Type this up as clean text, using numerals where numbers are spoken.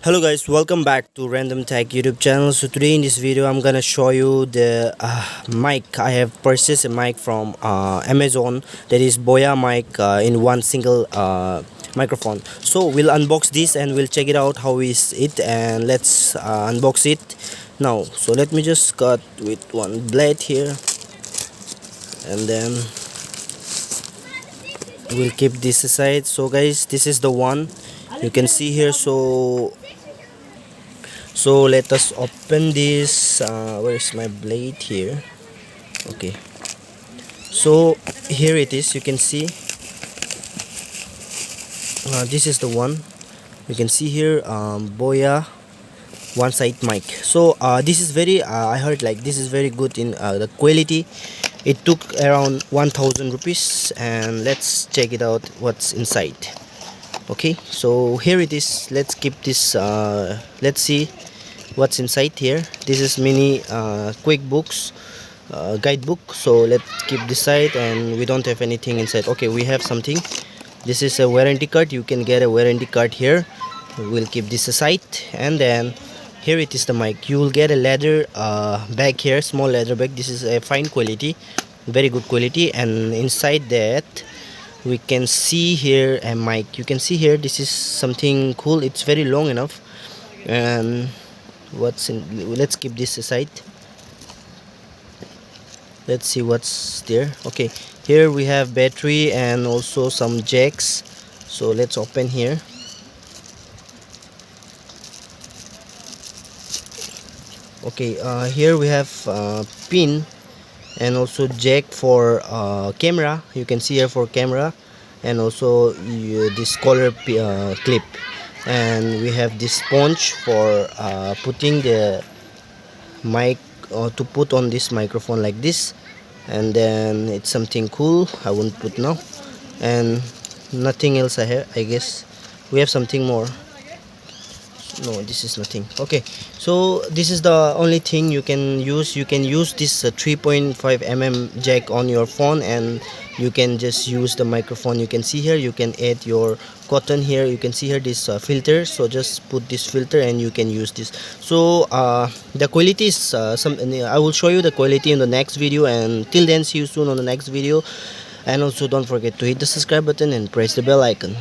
Hello guys, welcome back to Random Tech YouTube channel. So today in this video I'm gonna show you the mic. I have purchased a mic from Amazon, that is Boya mic, in one single microphone. So we'll unbox this and we'll check it out how is it, and let's unbox it now. So let me just cut with one blade here, and then we'll keep this aside. So guys, this is the one you can see here. So let us open this. Where's my blade here? Okay, so here it is. You can see this is the one. You can see here, Boya one side mic. So this is very I heard like this is very good in the quality. It took around 1000 rupees, and let's check it out what's inside. Okay, so here it is. Let's keep this. Let's see what's inside here. This is mini quick books guidebook. So let's keep this side, and we don't have anything inside. Okay, we have something. This is a warranty card. You can get a warranty card here. We'll keep this aside, and then here it is the mic. You will get a leather bag here, small leather bag. This is a fine quality, very good quality, and inside that we can see here a mic. You can see here, this is something cool. It's very long enough. And what's in, let's keep this aside. Let's see what's there. Okay, here we have battery and also some jacks. So let's open here. Okay, here we have pin and also jack for camera. You can see here for camera, and also this collar clip, and we have this sponge for putting the mic, to put on this microphone like this. And then it's something cool, I won't put now, and nothing else. I guess we have something more. No, this is nothing. Okay, so this is the only thing you can use. You can use this 3.5 mm jack on your phone, and you can just use the microphone. You can see here, you can add your cotton here. You can see here this filter. So just put this filter and you can use this. So the quality is I will show you the quality in the next video, and till then, see you soon on the next video. And also don't forget to hit the subscribe button and press the bell icon.